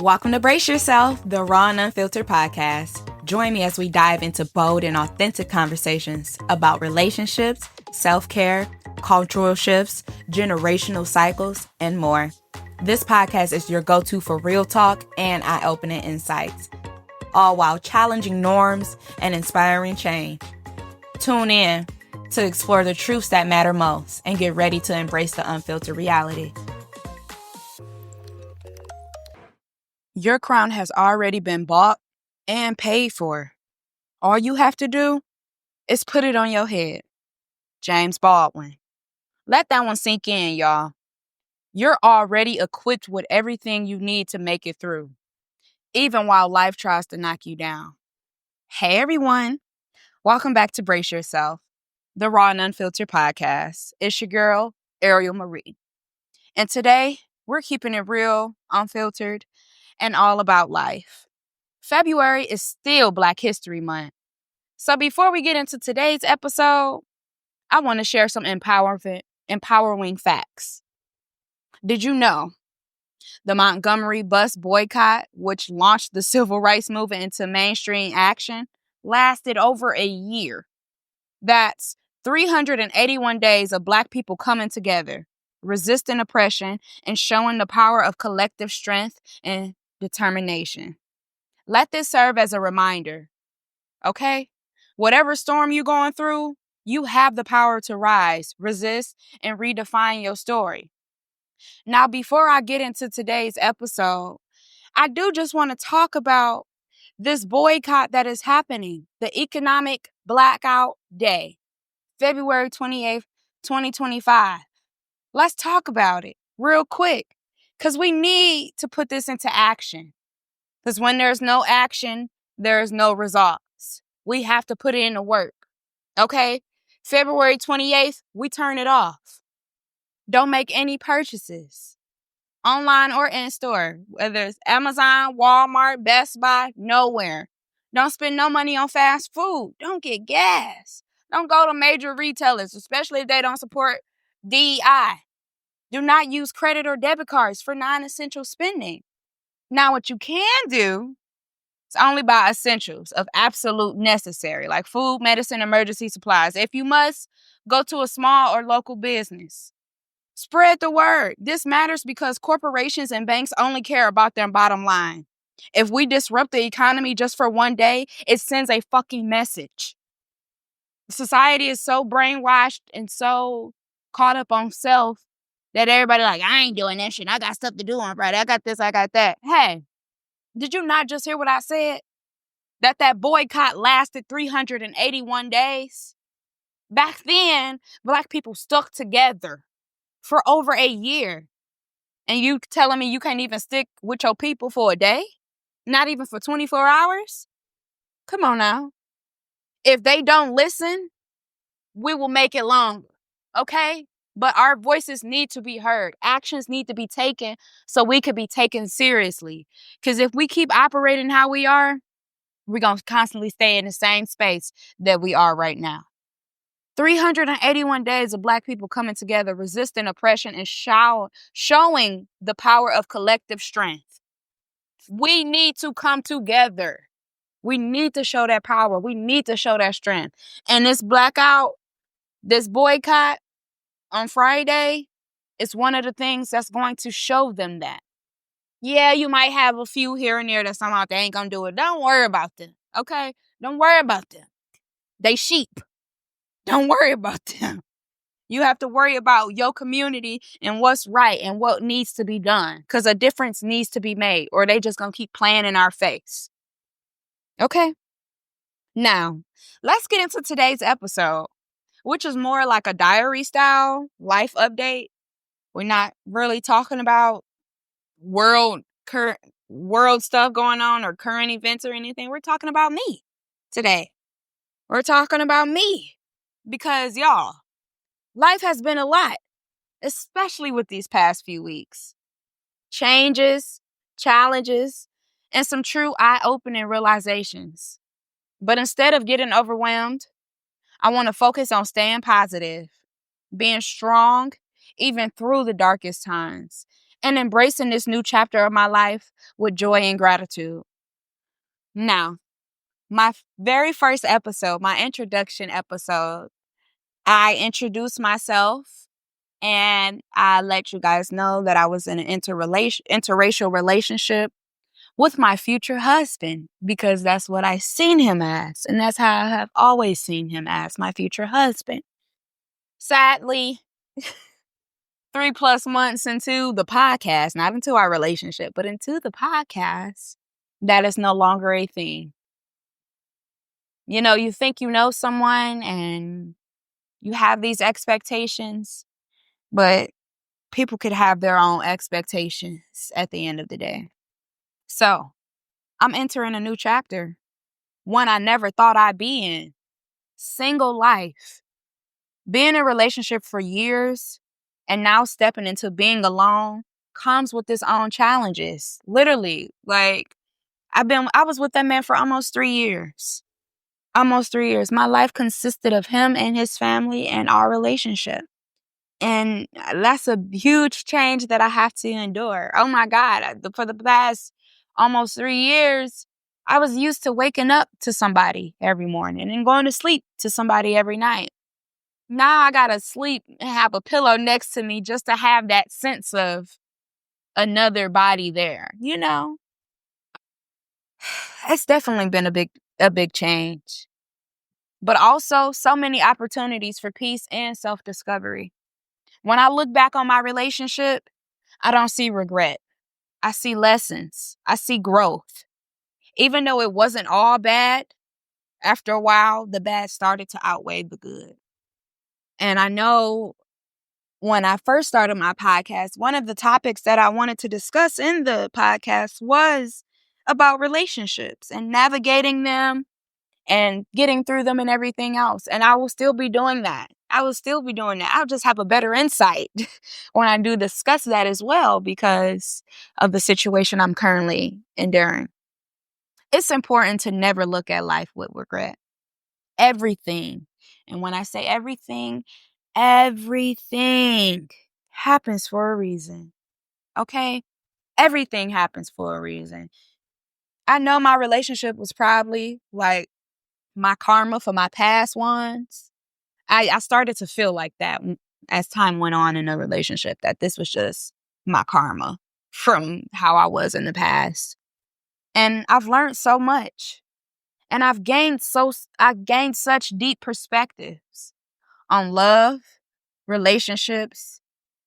Welcome to Brace Yourself, the Raw and Unfiltered podcast. Join me as we dive into bold and authentic conversations about relationships, self-care, cultural shifts, generational cycles, and more. This podcast is your go-to for real talk and eye-opening insights, all while challenging norms and inspiring change. Tune in to explore the truths that matter most and get ready to embrace the unfiltered reality. Your crown has already been bought and paid for. All you have to do is put it on your head. James Baldwin. Let that one sink in, y'all. You're already equipped with everything you need to make it through, even while life tries to knock you down. Hey, everyone. Welcome back to Brace Yourself, the Raw and Unfiltered podcast. It's your girl, Ariel Marie. And today, we're keeping it real, unfiltered, and all about life. February is still Black History Month. So before we get into today's episode, I want to share some empowering facts. Did you know the Montgomery bus boycott, which launched the civil rights movement into mainstream action, lasted over a year? That's 381 days of Black people coming together, resisting oppression, and showing the power of collective strength and determination. Let this serve as a reminder, okay? Whatever storm you're going through, you have the power to rise, resist, and redefine your story. Now, before I get into today's episode, I do just want to talk about this boycott that is happening, the Economic Blackout Day, February 28th, 2025. Let's talk about it real quick, because we need to put this into action. Because when there's no action, there's no results. We have to put it into work. Okay? February 28th, we turn it off. Don't make any purchases, online or in store, whether it's Amazon, Walmart, Best Buy, nowhere. Don't spend no money on fast food. Don't get gas. Don't go to major retailers, especially if they don't support DEI. Do not use credit or debit cards for non-essential spending. Now, what you can do is only buy essentials of absolute necessary, like food, medicine, emergency supplies. If you must, go to a small or local business. Spread the word. This matters because corporations and banks only care about their bottom line. If we disrupt the economy just for one day, it sends a fucking message. Society is so brainwashed and so caught up on self that everybody like, I ain't doing that shit. I got stuff to do on Friday. I got this, I got that. Hey, did you not just hear what I said? That boycott lasted 381 days? Back then, Black people stuck together for over a year. And you telling me you can't even stick with your people for a day? Not even for 24 hours? Come on now. If they don't listen, we will make it longer. Okay? But our voices need to be heard. Actions need to be taken so we could be taken seriously. Because if we keep operating how we are, we're going to constantly stay in the same space that we are right now. 381 days of Black people coming together, resisting oppression, and showing the power of collective strength. We need to come together. We need to show that power. We need to show that strength. And this blackout, this boycott, on Friday, it's one of the things that's going to show them that. Yeah, you might have a few here and there that somehow they ain't gonna do it. Don't worry about them, okay? Don't worry about them. They sheep. Don't worry about them. You have to worry about your community and what's right and what needs to be done, because a difference needs to be made, or they just gonna keep playing in our face. Okay? Now, let's get into today's episode, which is more like a diary style life update. We're not really talking about world stuff going on or current events or anything. We're talking about me today. We're talking about me because, y'all, life has been a lot, especially with these past few weeks. Changes, challenges, and some true eye-opening realizations. But instead of getting overwhelmed, I want to focus on staying positive, being strong, even through the darkest times, and embracing this new chapter of my life with joy and gratitude. Now, my very first episode, my introduction episode, I introduced myself and I let you guys know that I was in an interracial relationship with my future husband, because that's what I seen him as. And that's how I have always seen him, as my future husband. Sadly, 3+ months into the podcast, not into our relationship, but into the podcast, that is no longer a thing. You know, you think you know someone and you have these expectations, but people could have their own expectations at the end of the day. So, I'm entering a new chapter, one I never thought I'd be in. Single life. Being in a relationship for years and now stepping into being alone comes with its own challenges. Literally, like I was with that man for almost 3 years. Almost 3 years. My life consisted of him and his family and our relationship. And that's a huge change that I have to endure. Oh my God. For the past almost 3 years, I was used to waking up to somebody every morning and going to sleep to somebody every night. Now I gotta sleep and have a pillow next to me just to have that sense of another body there, you know? It's definitely been a big change. But also so many opportunities for peace and self-discovery. When I look back on my relationship, I don't see regret. I see lessons. I see growth. Even though it wasn't all bad, after a while, the bad started to outweigh the good. And I know when I first started my podcast, one of the topics that I wanted to discuss in the podcast was about relationships and navigating them and getting through them and everything else. And I will still be doing that. I'll just have a better insight when I do discuss that as well, because of the situation I'm currently enduring. It's important to never look at life with regret. Everything. And when I say everything happens for a reason. Okay? Everything happens for a reason. I know my relationship was probably like my karma for my past ones. I started to feel like that as time went on in a relationship, that this was just my karma from how I was in the past. And I've learned so much. And I gained such deep perspectives on love, relationships,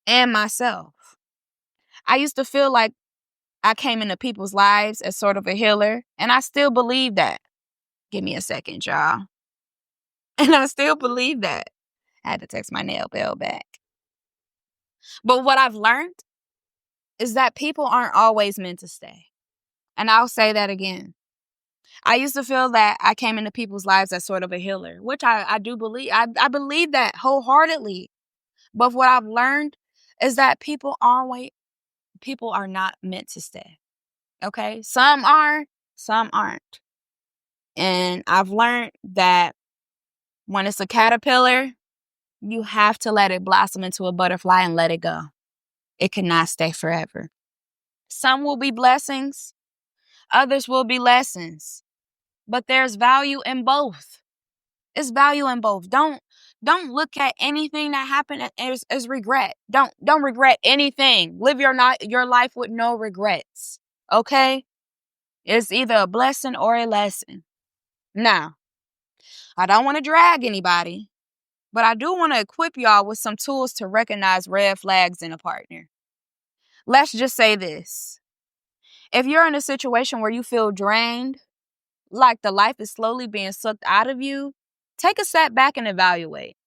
and myself. I used to feel like I came into people's lives as sort of a healer, and I still believe that. Give me a second, y'all. And I still believe that. I had to text my nail bell back. But what I've learned is that people aren't always meant to stay. And I'll say that again. I used to feel that I came into people's lives as sort of a healer, which I do believe. I believe that wholeheartedly. But what I've learned is that people are not meant to stay. Okay? Some are, some aren't. And I've learned that when it's a caterpillar, you have to let it blossom into a butterfly and let it go. It cannot stay forever. Some will be blessings, others will be lessons. But there's value in both. It's value in both. Don't look at anything that happened as regret. Don't regret anything. Live your life with no regrets. Okay? It's either a blessing or a lesson. Now, I don't want to drag anybody, but I do want to equip y'all with some tools to recognize red flags in a partner. Let's just say this. If you're in a situation where you feel drained, like the life is slowly being sucked out of you, take a step back and evaluate.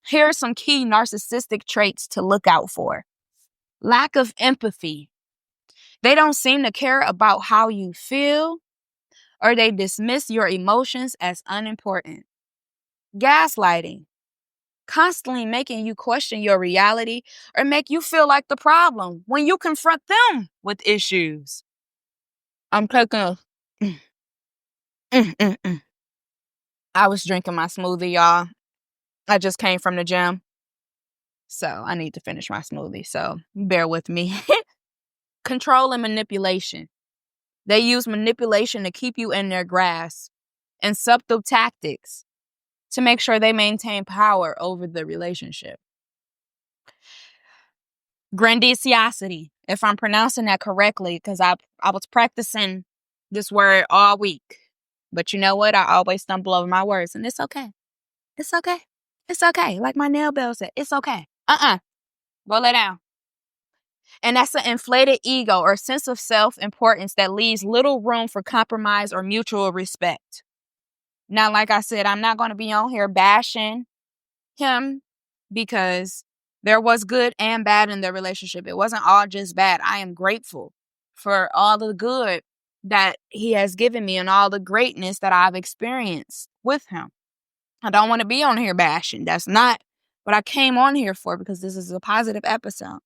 Here are some key narcissistic traits to look out for. Lack of empathy. They don't seem to care about how you feel, or they dismiss your emotions as unimportant. Gaslighting. Constantly making you question your reality or make you feel like the problem when you confront them with issues. I'm taking a... I was drinking my smoothie, y'all. I just came from the gym, so I need to finish my smoothie, so bear with me. Control and manipulation. They use manipulation to keep you in their grasp and subtle tactics to make sure they maintain power over the relationship. Grandiosity, if I'm pronouncing that correctly, because I was practicing this word all week. But you know what? I always stumble over my words, and it's okay. It's okay. It's okay. Like my nail bell said, it's okay. Go lay down. And that's an inflated ego or sense of self-importance that leaves little room for compromise or mutual respect. Now, like I said, I'm not going to be on here bashing him because there was good and bad in their relationship. It wasn't all just bad. I am grateful for all the good that he has given me and all the greatness that I've experienced with him. I don't want to be on here bashing. That's not what I came on here for, because this is a positive episode.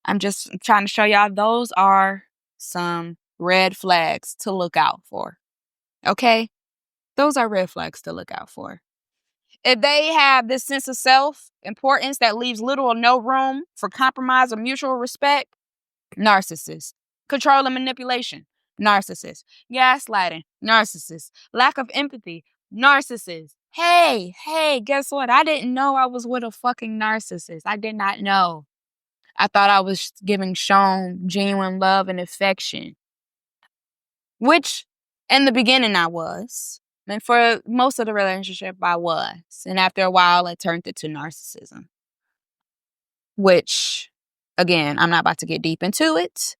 I'm just trying to show y'all those are some red flags to look out for. Okay? Those are red flags to look out for. If they have this sense of self-importance that leaves little or no room for compromise or mutual respect, narcissist. Control and manipulation, narcissist. Gaslighting, narcissist. Lack of empathy, narcissist. Hey, guess what? I didn't know I was with a fucking narcissist. I did not know. I thought I was shown genuine love and affection, which in the beginning I was. And for most of the relationship, I was. And after a while, it turned into narcissism. Which, again, I'm not about to get deep into it.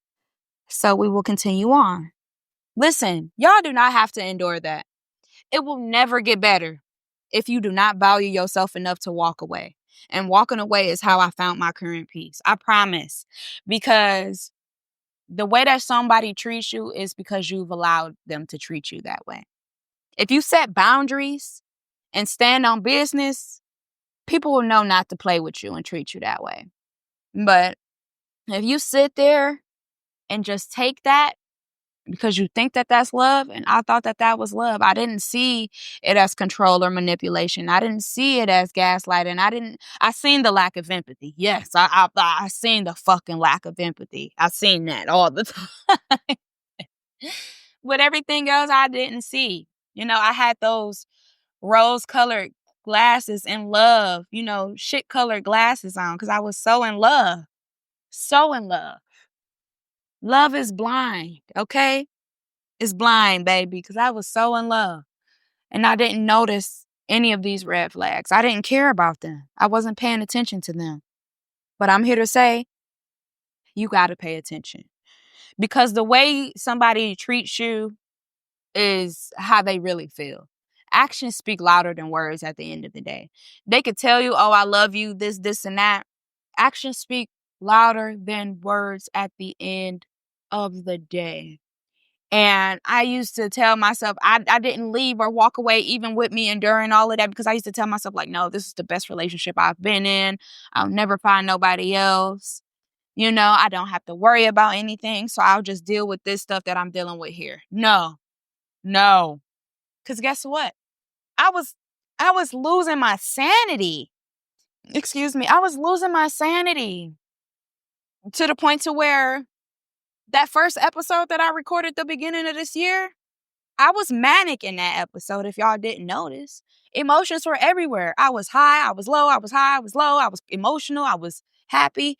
So we will continue on. Listen, y'all do not have to endure that. It will never get better if you do not value yourself enough to walk away. And walking away is how I found my current peace. I promise. Because the way that somebody treats you is because you've allowed them to treat you that way. If you set boundaries and stand on business, people will know not to play with you and treat you that way. But if you sit there and just take that because you think that that's love, and I thought that that was love. I didn't see it as control or manipulation. I didn't see it as gaslighting. I seen the lack of empathy. Yes, I seen the fucking lack of empathy. I seen that all the time. But everything else I didn't see. You know, I had those rose-colored glasses in love, shit-colored glasses on because I was so in love. So in love. Love is blind, okay? It's blind, baby, because I was so in love. And I didn't notice any of these red flags. I didn't care about them. I wasn't paying attention to them. But I'm here to say, you got to pay attention. Because the way somebody treats you is how they really feel. Actions speak louder than words at the end of the day. They could tell you, oh, I love you, this, and that. Actions speak louder than words at the end of the day. And I used to tell myself, I didn't leave or walk away even with me enduring all of that, because I used to tell myself, like, no, this is the best relationship I've been in. I'll never find nobody else. I don't have to worry about anything. So I'll just deal with this stuff that I'm dealing with here. No. Because guess what? I was losing my sanity. Excuse me. I was losing my sanity to the point to where that first episode that I recorded at the beginning of this year, I was manic in that episode, if y'all didn't notice. Emotions were everywhere. I was high, I was low, I was high, I was low, I was emotional, I was happy.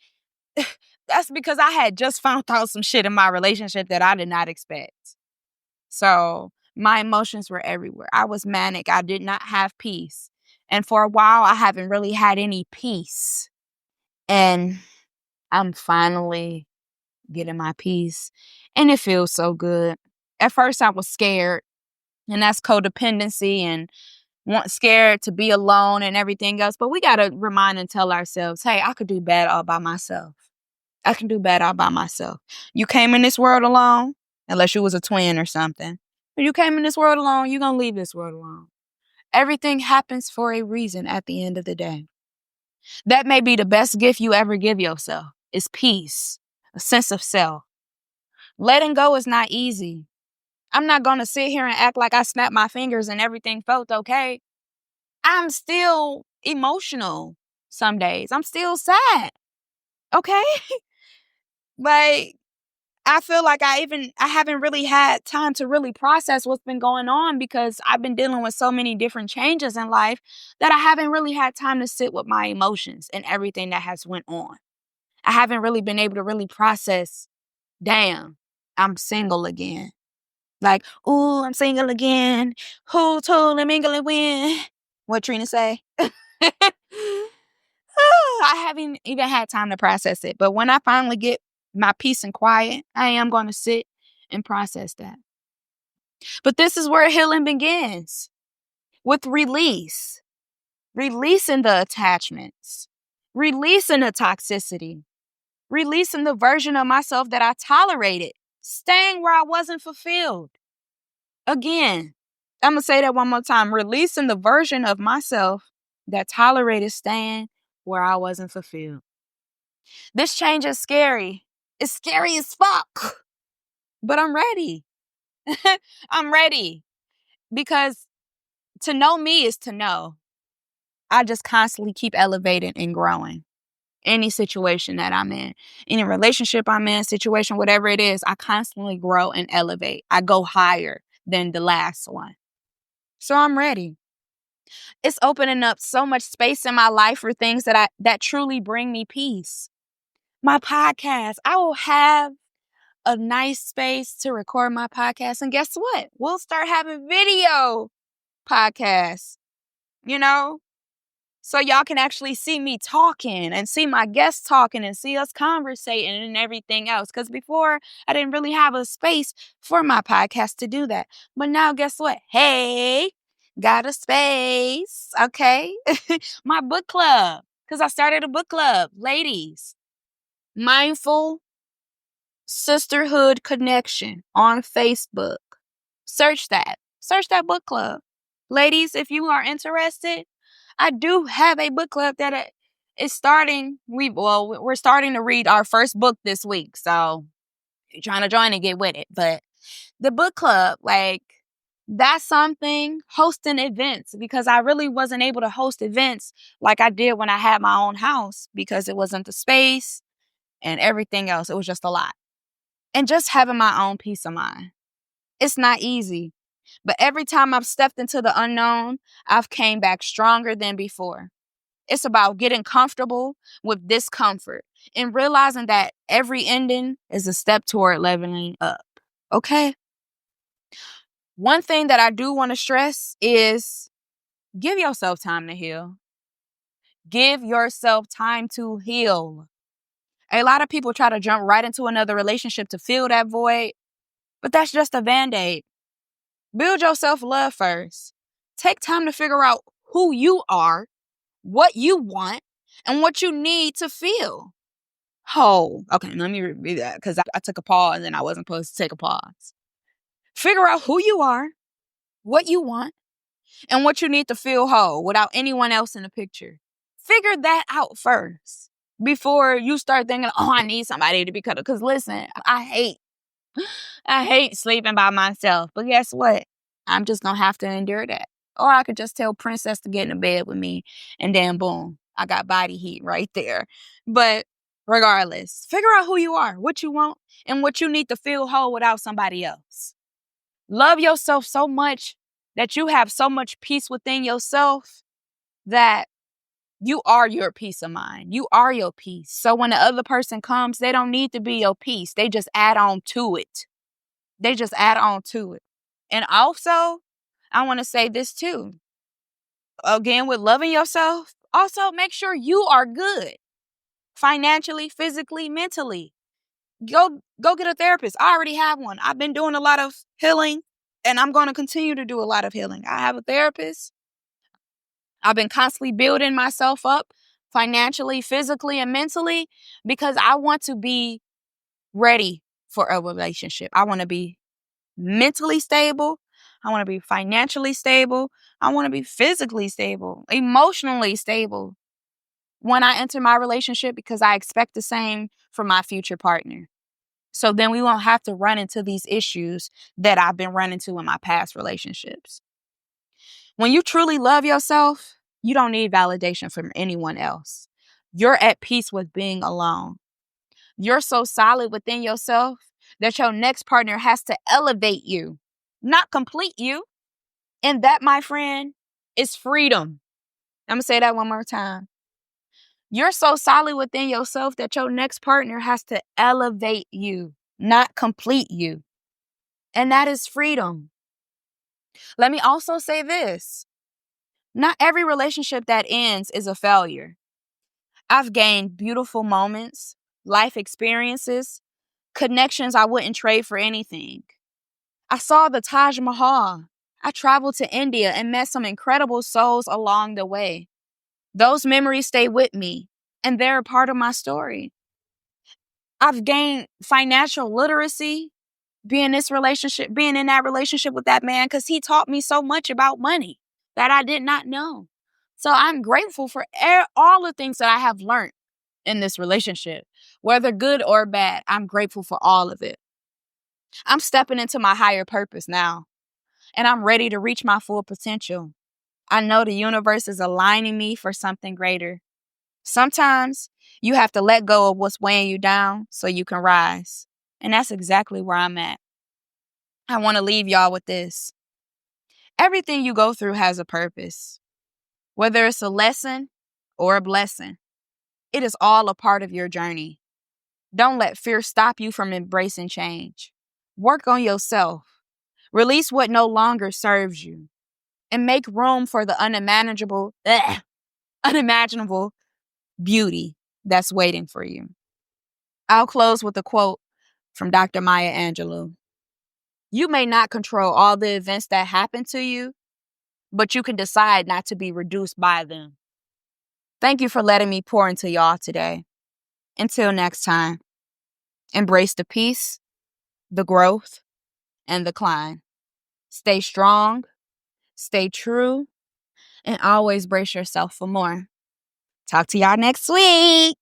That's because I had just found out some shit in my relationship that I did not expect. So my emotions were everywhere. I was manic. I did not have peace. And for a while, I haven't really had any peace. And I'm finally getting my peace. And it feels so good. At first, I was scared. And that's codependency and scared to be alone and everything else. But we got to remind and tell ourselves, hey, I could do bad all by myself. I can do bad all by myself. You came in this world alone, unless you was a twin or something. When you came in this world alone, you're going to leave this world alone. Everything happens for a reason at the end of the day. That may be the best gift you ever give yourself, is peace, a sense of self. Letting go is not easy. I'm not going to sit here and act like I snapped my fingers and everything felt okay. I'm still emotional some days. I'm still sad. Okay? Like, I feel like I haven't really had time to really process what's been going on because I've been dealing with so many different changes in life that I haven't really had time to sit with my emotions and everything that has went on. I haven't really been able to really process, damn, I'm single again. Like, ooh, I'm single again. Who told them England win? What Trina say? I haven't even had time to process it. But when I finally get my peace and quiet, I am going to sit and process that. But this is where healing begins, with release, releasing the attachments, releasing the toxicity, releasing the version of myself that I tolerated, staying where I wasn't fulfilled. Again, I'm going to say that one more time, releasing the version of myself that tolerated staying where I wasn't fulfilled. This change is scary. It's scary as fuck. But I'm ready. I'm ready. Because to know me is to know. I just constantly keep elevating and growing. Any situation that I'm in, any relationship I'm in, situation, whatever it is, I constantly grow and elevate. I go higher than the last one. So I'm ready. It's opening up so much space in my life for things that truly bring me peace. My podcast, I will have a nice space to record my podcast. And guess what? We'll start having video podcasts, so y'all can actually see me talking and see my guests talking and see us conversating and everything else. Because before, I didn't really have a space for my podcast to do that. But now, guess what? Hey, got a space, okay? My book club, because I started a book club. Ladies, Mindful Sisterhood Connection on Facebook. Search that book club. Ladies, if you are interested, I do have a book club that is starting. We're starting to read our first book this week. So if you're trying to join and get with it. But the book club, that's something, hosting events, because I really wasn't able to host events like I did when I had my own house because it wasn't the space and everything else. It was just a lot. And just having my own peace of mind. It's not easy. But every time I've stepped into the unknown, I've came back stronger than before. It's about getting comfortable with discomfort and realizing that every ending is a step toward leveling up. Okay? One thing that I do want to stress is give yourself time to heal. Give yourself time to heal. A lot of people try to jump right into another relationship to fill that void, but that's just a Band-Aid. Build your self-love first. Take time to figure out who you are, what you want, and what you need to feel whole. Okay, let me repeat that because I took a pause and then I wasn't supposed to take a pause. Figure out who you are, what you want, and what you need to feel whole without anyone else in the picture. Figure that out first before you start thinking, oh, I need somebody to be cuddled. Because listen, I hate sleeping by myself. But guess what? I'm just going to have to endure that. Or I could just tell Princess to get in the bed with me and then boom, I got body heat right there. But regardless, figure out who you are, what you want, and what you need to feel whole without somebody else. Love yourself so much that you have so much peace within yourself that you are your peace of mind. You are your peace. So when the other person comes, they don't need to be your peace. They just add on to it. And also, I want to say this too. Again, with loving yourself, also make sure you are good. Financially, physically, mentally. Go get a therapist. I already have one. I've been doing a lot of healing and I'm going to continue to do a lot of healing. I have a therapist. I've been constantly building myself up financially, physically, and mentally because I want to be ready for a relationship. I want to be mentally stable. I want to be financially stable. I want to be physically stable, emotionally stable when I enter my relationship because I expect the same from my future partner. So then we won't have to run into these issues that I've been running into in my past relationships. When you truly love yourself, you don't need validation from anyone else. You're at peace with being alone. You're so solid within yourself. that your next partner has to elevate you, not complete you. And that, my friend, is freedom. I'm going to say that one more time. You're so solid within yourself that your next partner has to elevate you, not complete you. And that is freedom. Let me also say this. Not every relationship that ends is a failure. I've gained beautiful moments, life experiences, connections I wouldn't trade for anything. I saw the Taj Mahal. I traveled to India and met some incredible souls along the way. Those memories stay with me, and they're a part of my story. I've gained financial literacy being in that relationship with that man, because he taught me so much about money that I did not know. So I'm grateful for all the things that I have learned in this relationship, whether good or bad. I'm grateful for all of it. I'm stepping into my higher purpose now, and I'm ready to reach my full potential. I know the universe is aligning me for something greater. Sometimes you have to let go of what's weighing you down so you can rise. And that's exactly where I'm at. I want to leave y'all with this. Everything you go through has a purpose. Whether it's a lesson or a blessing, it is all a part of your journey. Don't let fear stop you from embracing change. Work on yourself. Release what no longer serves you. And make room for the unimaginable beauty that's waiting for you. I'll close with a quote from Dr. Maya Angelou. You may not control all the events that happen to you, but you can decide not to be reduced by them. Thank you for letting me pour into y'all today. Until next time, embrace the peace, the growth, and the climb. Stay strong, stay true, and always brace yourself for more. Talk to y'all next week.